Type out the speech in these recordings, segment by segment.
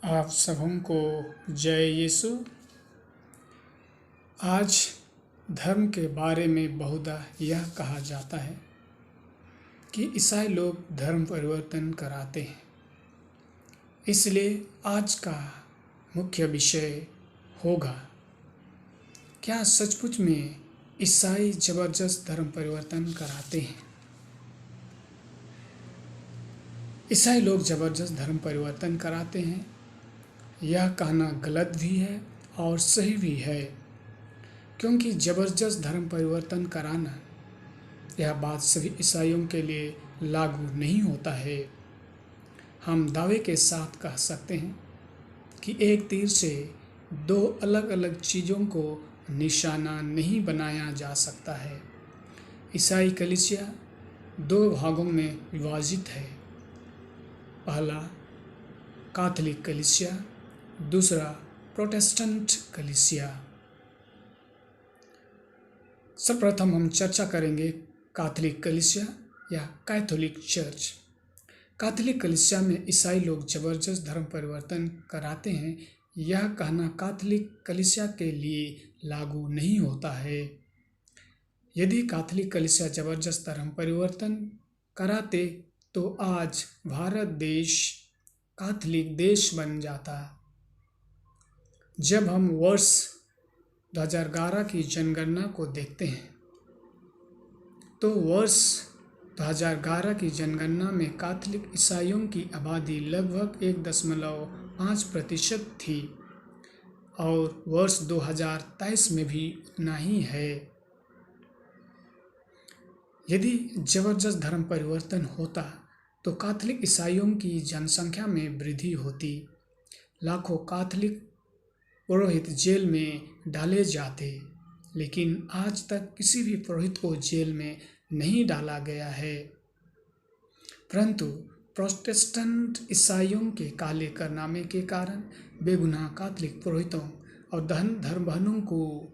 आप सबों को जय यीशु। आज धर्म के बारे में बहुधा यह कहा जाता है कि ईसाई लोग धर्म परिवर्तन कराते हैं। इसलिए आज का मुख्य विषय होगा, क्या सचमुच में ईसाई ज़बरदस्त धर्म परिवर्तन कराते हैं? ईसाई लोग ज़बरदस्त धर्म परिवर्तन कराते हैं, यह कहना गलत भी है और सही भी है, क्योंकि ज़बरदस्त धर्म परिवर्तन कराना यह बात सभी ईसाइयों के लिए लागू नहीं होता है। हम दावे के साथ कह सकते हैं कि एक तीर से दो अलग अलग चीज़ों को निशाना नहीं बनाया जा सकता है। ईसाई कलीसिया दो भागों में विभाजित है। पहला कैथोलिक कलीसिया, दूसरा प्रोटेस्टेंट कलीसिया। सर्वप्रथम हम चर्चा करेंगे कैथोलिक कलीसिया या कैथोलिक चर्च। कैथोलिक कलीसिया में ईसाई लोग ज़बरदस्त धर्म परिवर्तन कराते हैं, यह कहना कैथोलिक कलीसिया के लिए लागू नहीं होता है। यदि कैथोलिक कलीसिया ज़बरदस्त धर्म परिवर्तन कराते तो आज भारत देश कैथोलिक देश बन जाता। जब हम वर्ष 2011 की जनगणना को देखते हैं तो वर्ष 2011 की जनगणना में कैथोलिक ईसाइयों की आबादी लगभग 1.5% थी और वर्ष 2023 में भी उतना ही है। यदि ज़बरदस्त धर्म परिवर्तन होता तो कैथोलिक ईसाइयों की जनसंख्या में वृद्धि होती। लाखों कैथोलिक पुरोहित जेल में डाले जाते, लेकिन आज तक किसी भी पुरोहित को जेल में नहीं डाला गया है। परंतु प्रोटेस्टेंट ईसाइयों के काले कारनामे के कारण बेगुनाह कैथोलिक पुरोहितों और धर्मबहनों को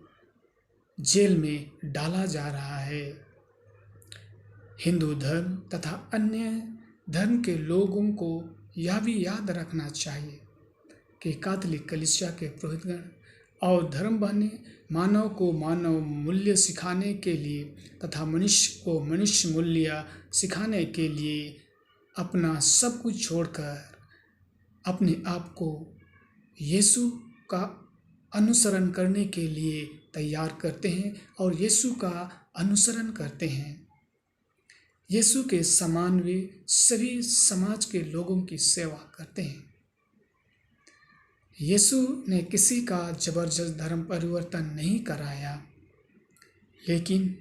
जेल में डाला जा रहा है। हिंदू धर्म तथा अन्य धर्म के लोगों को यह भी याद रखना चाहिए कि कैथोलिक कलीसिया के पुरोहितगण और धर्मबहनें मानव को मानव मूल्य सिखाने के लिए तथा मनुष्य को मनुष्य मूल्य सिखाने के लिए अपना सब कुछ छोड़कर अपने आप को यीशु का अनुसरण करने के लिए तैयार करते हैं और यीशु का अनुसरण करते हैं। यीशु के समान वे सभी समाज के लोगों की सेवा करते हैं। यीशु ने किसी का ज़बरदस्त धर्म परिवर्तन नहीं कराया, लेकिन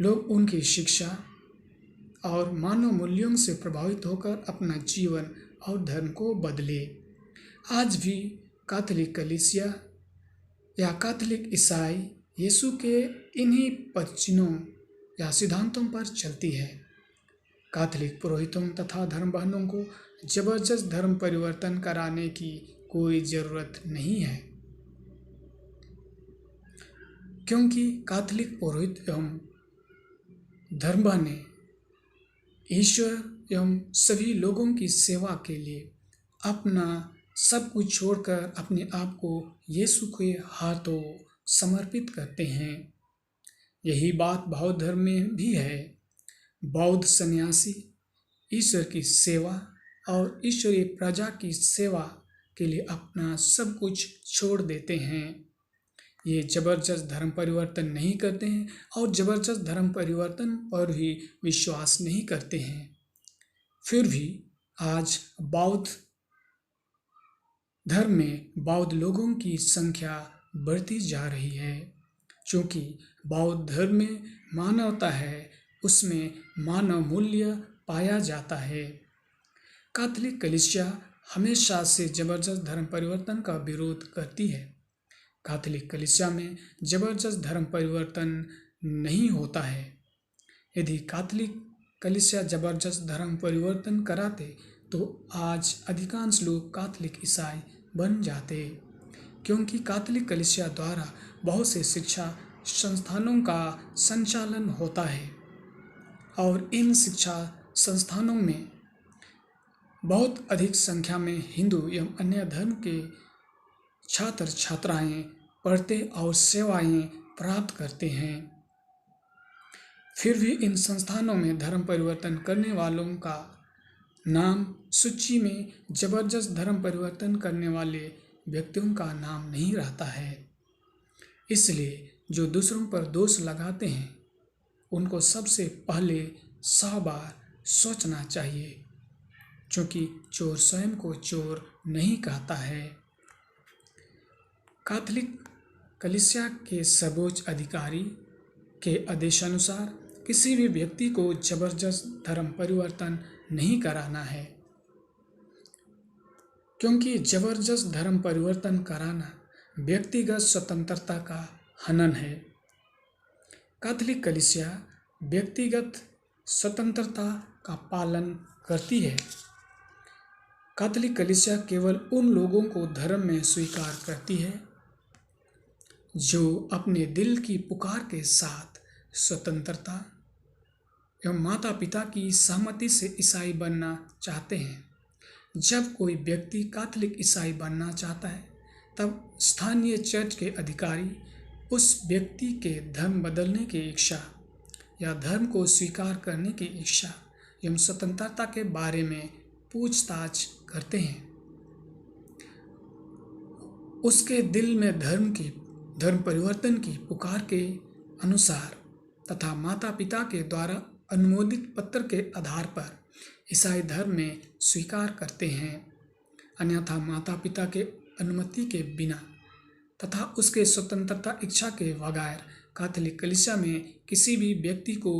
लोग उनकी शिक्षा और मानव मूल्यों से प्रभावित होकर अपना जीवन और धर्म को बदले। आज भी कैथोलिक कलीसिया या कैथोलिक ईसाई यीशु के इन्हीं वचनों या सिद्धांतों पर चलती है। कैथोलिक पुरोहितों तथा धर्मबहनों को ज़बरदस्त धर्म परिवर्तन कराने की कोई ज़रूरत नहीं है, क्योंकि कैथोलिक पुरोहित एवं धर्मबहनें ईश्वर एवं सभी लोगों की सेवा के लिए अपना सब कुछ छोड़कर अपने आप को यीशु के हाथों समर्पित करते हैं। यही बात बौद्ध धर्म में भी है। बौद्ध सन्यासी ईश्वर की सेवा और ईश्वरीय प्रजा की सेवा के लिए अपना सब कुछ छोड़ देते हैं। ये ज़बरदस्त धर्म परिवर्तन नहीं करते हैं और ज़बरदस्त धर्म परिवर्तन पर भी विश्वास नहीं करते हैं। फिर भी आज बौद्ध धर्म में बौद्ध लोगों की संख्या बढ़ती जा रही है, क्योंकि बौद्ध धर्म में मानवता है, उसमें मानव मूल्य पाया जाता है। कैथोलिक कलीसिया हमेशा से ज़बरदस्त धर्म परिवर्तन का विरोध करती है। कैथोलिक कलीसिया में ज़बरदस्त धर्म परिवर्तन नहीं होता है। यदि कैथोलिक कलीसिया ज़बरदस्त धर्म परिवर्तन कराते तो आज अधिकांश लोग कैथोलिक ईसाई बन जाते, क्योंकि कैथोलिक कलीसिया द्वारा बहुत से शिक्षा संस्थानों का संचालन होता है और इन शिक्षा संस्थानों में बहुत अधिक संख्या में हिंदू एवं अन्य धर्म के छात्र छात्राएं पढ़ते और सेवाएं प्राप्त करते हैं। फिर भी इन संस्थानों में धर्म परिवर्तन करने वालों का नाम सूची में जबरदस्त धर्म परिवर्तन करने वाले व्यक्तियों का नाम नहीं रहता है। इसलिए जो दूसरों पर दोष लगाते हैं उनको सबसे पहले 100 बार सोचना चाहिए, क्योंकि चोर स्वयं को चोर नहीं कहता है। कैथोलिक कलीसिया के सर्वोच्च अधिकारी के आदेशानुसार किसी भी व्यक्ति को जबरदस्त धर्म परिवर्तन नहीं कराना है, क्योंकि जबरदस्त धर्म परिवर्तन कराना व्यक्तिगत स्वतंत्रता का हनन है। कैथोलिक कलीसिया व्यक्तिगत स्वतंत्रता का पालन करती है। कैथोलिक कलीसिया केवल उन लोगों को धर्म में स्वीकार करती है जो अपने दिल की पुकार के साथ स्वतंत्रता एवं माता पिता की सहमति से ईसाई बनना चाहते हैं। जब कोई व्यक्ति कैथोलिक ईसाई बनना चाहता है तब स्थानीय चर्च के अधिकारी उस व्यक्ति के धर्म बदलने की इच्छा या धर्म को स्वीकार करने की इच्छा एवं स्वतंत्रता के बारे में पूछताछ करते हैं। उसके दिल में धर्म परिवर्तन की पुकार के अनुसार तथा माता पिता के द्वारा अनुमोदित पत्र के आधार पर ईसाई धर्म में स्वीकार करते हैं। अन्यथा माता पिता के अनुमति के बिना तथा उसके स्वतंत्रता इच्छा के बगैर कैथोलिक कलीसिया में किसी भी व्यक्ति को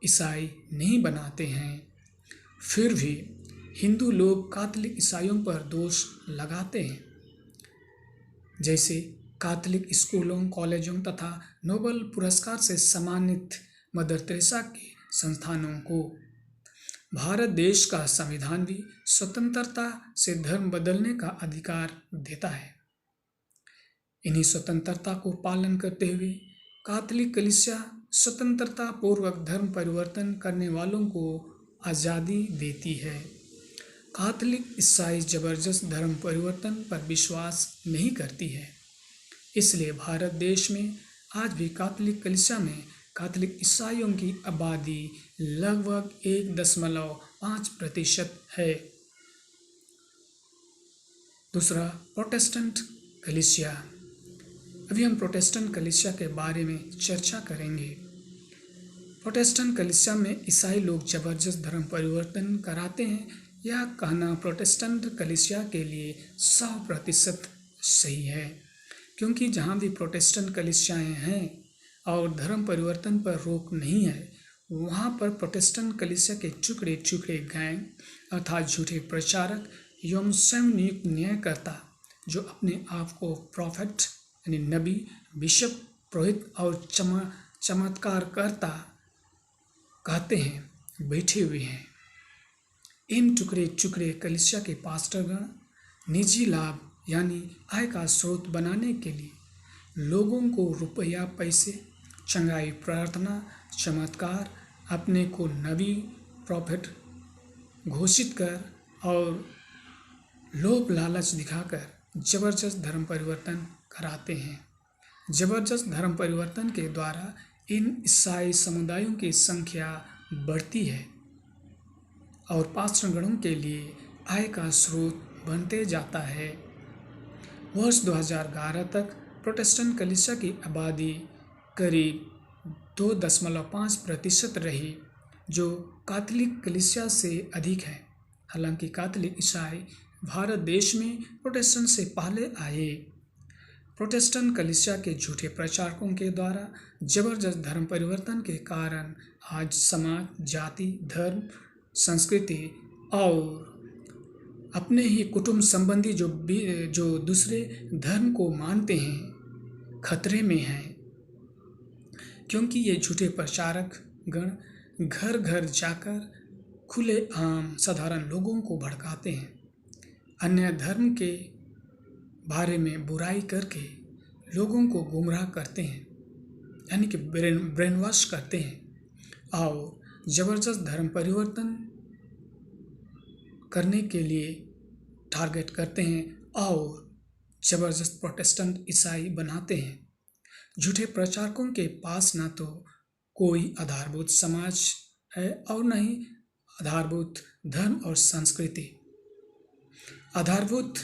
ईसाई नहीं बनाते हैं। फिर भी हिंदू लोग कैथोलिक ईसाइयों पर दोष लगाते हैं, जैसे कैथोलिक स्कूलों, कॉलेजों तथा नोबेल पुरस्कार से सम्मानित मदर तेरेसा के संस्थानों को। भारत देश का संविधान भी स्वतंत्रता से धर्म बदलने का अधिकार देता है। इन्हीं स्वतंत्रता को पालन करते हुए कैथोलिक कलीसिया स्वतंत्रता पूर्वक धर्म परिवर्तन करने वालों को आज़ादी देती है। कैथोलिक ईसाई जबरदस्त धर्म परिवर्तन पर विश्वास नहीं करती है। इसलिए भारत देश में आज भी कैथोलिक कलीसिया में कैथोलिक ईसाइयों की आबादी लगभग 1.5% है। दूसरा, प्रोटेस्टेंट कलीसिया। अभी हम प्रोटेस्टेंट कलीसिया के बारे में चर्चा करेंगे। प्रोटेस्टेंट कलीसिया में ईसाई लोग जबरदस्त धर्म परिवर्तन कराते हैं। यह कहना प्रोटेस्टेंट कलीसिया के लिए 100% सही है, क्योंकि जहाँ भी प्रोटेस्टेंट कलीसियाएँ हैं और धर्म परिवर्तन पर रोक नहीं है, वहाँ पर प्रोटेस्टेंट कलीसिया के टुकड़े टुकड़े गैंग अर्थात झूठे प्रचारक एवं स्वयं नियुक्त न्यायकर्ता जो अपने आप को प्रॉफेट यानी नबी, बिशप, पुरोहित और चमत्कारकर्ता कहते हैं, बैठे हुए हैं। इन टुकड़े टुकड़े कलीसिया के पास्टरगण निजी लाभ यानी आय का स्रोत बनाने के लिए लोगों को रुपया, पैसे, चंगाई प्रार्थना, चमत्कार, अपने को नबी, प्रॉफेट घोषित कर और लोभ लालच दिखाकर जबरदस्त धर्म परिवर्तन कराते हैं। जबरदस्त धर्म परिवर्तन के द्वारा इन ईसाई समुदायों की संख्या बढ़ती है और पास्टरगणों के लिए आय का स्रोत बनते जाता है। वर्ष 2011 तक प्रोटेस्टेंट कलीसिया की आबादी करीब 2.5% रही, जो कैथोलिक कलीसिया से अधिक है। हालांकि कैथोलिक ईसाई भारत देश में प्रोटेस्टेंट से पहले आए। प्रोटेस्टेंट कलीसिया के झूठे प्रचारकों के द्वारा जबरदस्त धर्म परिवर्तन के कारण आज समाज, जाति, धर्म, संस्कृति और अपने ही कुटुंब संबंधी जो दूसरे धर्म को मानते हैं खतरे में हैं, क्योंकि ये झूठे प्रचारक गण घर घर जाकर खुलेआम साधारण लोगों को भड़काते हैं, अन्य धर्म के बारे में बुराई करके लोगों को गुमराह करते हैं, यानी कि ब्रेन वॉश करते हैं और जबरदस्त धर्म परिवर्तन करने के लिए टारगेट करते हैं और ज़बरदस्त प्रोटेस्टेंट ईसाई बनाते हैं। झूठे प्रचारकों के पास ना तो कोई आधारभूत समाज है और न ही आधारभूत धर्म और संस्कृति। आधारभूत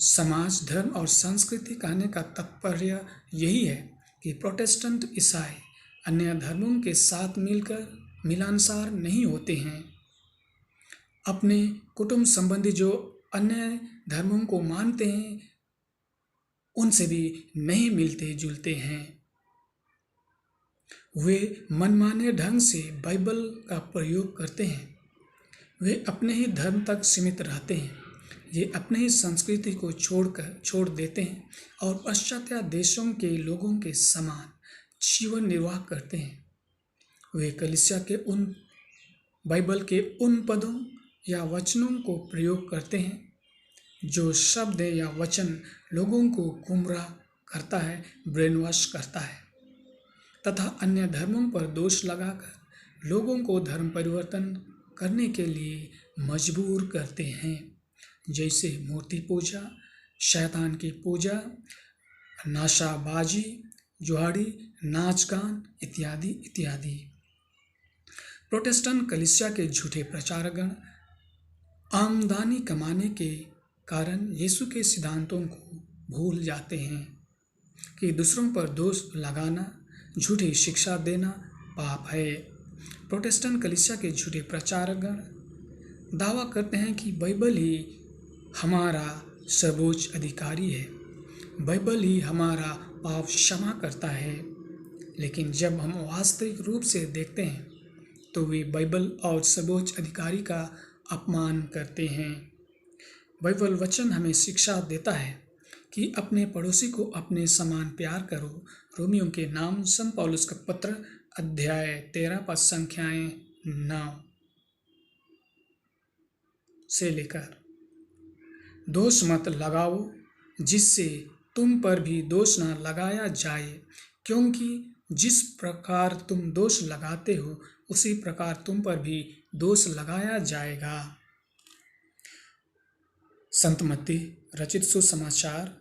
समाज, धर्म और संस्कृति कहने का तात्पर्य यही है कि प्रोटेस्टेंट ईसाई अन्य धर्मों के साथ मिलकर मिलानसार नहीं होते हैं। अपने कुटुंब संबंधी जो अन्य धर्मों को मानते हैं उनसे भी नहीं मिलते जुलते हैं। वे मनमाने ढंग से बाइबल का प्रयोग करते हैं। वे अपने ही धर्म तक सीमित रहते हैं। ये अपने ही संस्कृति को छोड़ देते हैं और पाश्चात्य देशों के लोगों के समान जीवन निर्वाह करते हैं। वे कलीसिया के बाइबल के उन पदों या वचनों को प्रयोग करते हैं जो शब्द या वचन लोगों को गुमराह करता है, ब्रेन वॉश करता है तथा अन्य धर्मों पर दोष लगाकर लोगों को धर्म परिवर्तन करने के लिए मजबूर करते हैं, जैसे मूर्ति पूजा, शैतान की पूजा, नाशाबाजी, जुहाड़ी, नाच गान इत्यादि इत्यादि। प्रोटेस्टेंट कलीसिया के झूठे प्रचारकगण आमदनी कमाने के कारण यीशु के सिद्धांतों को भूल जाते हैं कि दूसरों पर दोष लगाना, झूठी शिक्षा देना पाप है। प्रोटेस्टेंट कलीसिया के झूठे प्रचारकगण दावा करते हैं कि बाइबल ही हमारा सर्वोच्च अधिकारी है, बाइबल ही हमारा पाप क्षमा करता है। लेकिन जब हम वास्तविक रूप से देखते हैं तो वे बाइबल और सर्वोच्च अधिकारी का अपमान करते हैं। बाइबल वचन हमें शिक्षा देता है कि अपने पड़ोसी को अपने समान प्यार करो। रोमियों के नाम संत पौलुस का पत्र अध्याय 13 पद संख्याएं 9 से लेकर। दोष मत लगाओ जिससे तुम पर भी दोष न लगाया जाए, क्योंकि जिस प्रकार तुम दोष लगाते हो उसी प्रकार तुम पर भी दोष लगाया जाएगा। संत मत्ती रचित सुसमाचार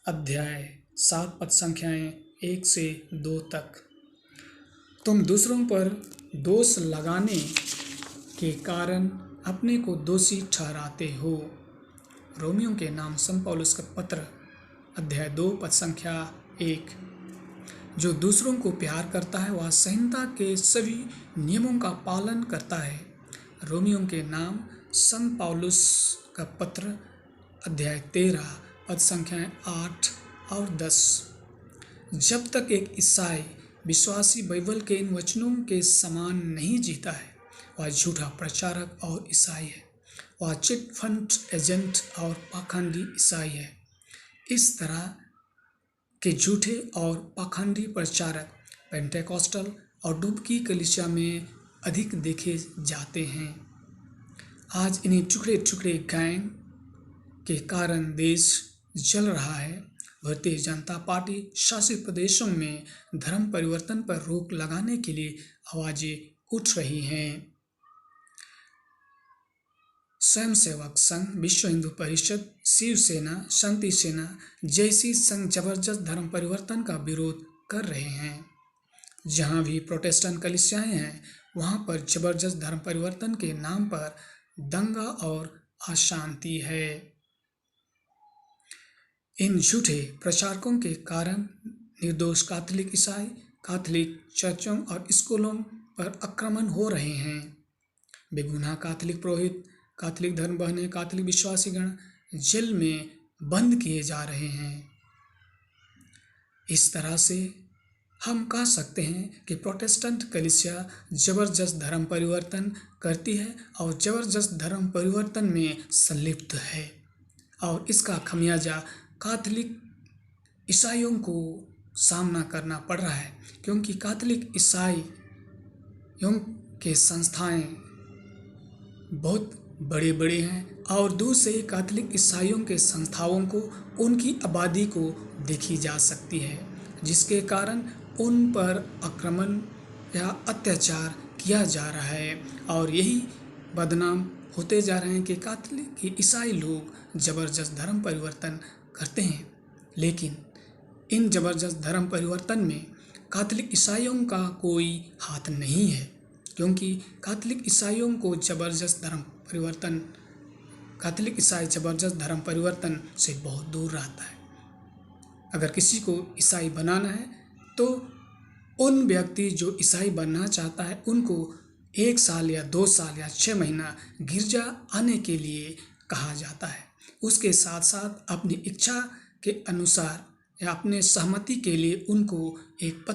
अध्याय 7 पद संख्याएं 1 से 2 तक। तुम दूसरों पर दोष लगाने के कारण अपने को दोषी ठहराते हो। रोमियों के नाम संत पौलुस का पत्र अध्याय 2 पद संख्या 1। जो दूसरों को प्यार करता है वह संहिता के सभी नियमों का पालन करता है। रोमियों के नाम संत पौलुस का पत्र अध्याय 13 पद संख्याएं 8 और 10। जब तक एक ईसाई विश्वासी बाइबल के इन वचनों के समान नहीं जीता है वह झूठा प्रचारक और ईसाई है। वह चिट फंड एजेंट और पाखंडी ईसाई है। इस तरह के झूठे और पाखंडी प्रचारक पेंटेकोस्टल और डुबकी कलीसिया में अधिक देखे जाते हैं। आज इन्हीं टुकड़े टुकड़े गैंग के कारण देश जल रहा है। भारतीय जनता पार्टी शासित प्रदेशों में धर्म परिवर्तन पर रोक लगाने के लिए आवाजें उठ रही हैं। स्वयंसेवक संघ, विश्व हिंदू परिषद, शिवसेना, शांति सेना जैसी संघ जबरदस्त धर्म परिवर्तन का विरोध कर रहे हैं। जहां भी प्रोटेस्टेंट कलीसियाएं हैं वहां पर जबरदस्त धर्म परिवर्तन के नाम पर दंगा और अशांति है। इन झूठे प्रचारकों के कारण निर्दोष कैथोलिक ईसाई, कैथोलिक चर्चों और स्कूलों पर आक्रमण हो रहे हैं। बेगुनाह कैथोलिक पुरोहित, कैथोलिक धर्म बहनें, कैथोलिक विश्वासीगण जेल में बंद किए जा रहे हैं। इस तरह से हम कह सकते हैं कि प्रोटेस्टेंट कलीसिया जबरदस्त धर्म परिवर्तन करती है और जबरदस्त धर्म परिवर्तन में संलिप्त है और इसका खमियाजा कैथोलिक ईसाइयों को सामना करना पड़ रहा है, क्योंकि कैथोलिक ईसाइयों के संस्थाएं बहुत बड़े बड़े हैं और दूर से ही कैथोलिक ईसाइयों के संस्थाओं को, उनकी आबादी को देखी जा सकती है, जिसके कारण उन पर आक्रमण या अत्याचार किया जा रहा है और यही बदनाम होते जा रहे हैं कि कैथोलिक ईसाई लोग ज़बरदस्त धर्म परिवर्तन करते हैं, लेकिन इन ज़बरदस्त धर्म परिवर्तन में कैथोलिक ईसाइयों का कोई हाथ नहीं है, क्योंकि कैथोलिक ईसाइयों को कैथोलिक ईसाई ज़बरदस्त धर्म परिवर्तन से बहुत दूर रहता है। अगर किसी को ईसाई बनाना है तो उन व्यक्ति जो ईसाई बनना चाहता है उनको 1 साल या 2 साल या 6 महीना गिरजा आने के लिए कहा जाता है। उसके साथ साथ अपनी इच्छा के अनुसार या अपने सहमति के लिए उनको एक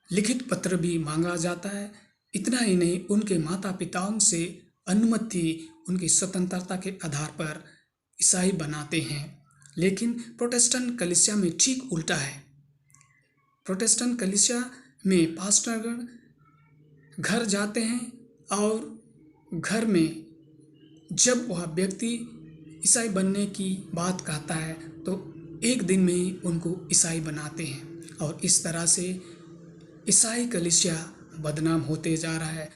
लिखित पत्र भी मांगा जाता है। इतना ही नहीं, उनके माता पिताओं से अनुमति उनकी स्वतंत्रता के आधार पर ईसाई बनाते हैं। लेकिन प्रोटेस्टेंट कलीसिया में ठीक उल्टा है। प्रोटेस्टेंट कलीसिया में पास्टरगण घर जाते हैं और घर में जब वह व्यक्ति ईसाई बनने की बात कहता है तो 1 दिन में ही उनको ईसाई बनाते हैं, और इस तरह से ईसाई कलीसिया बदनाम होते जा रहा है।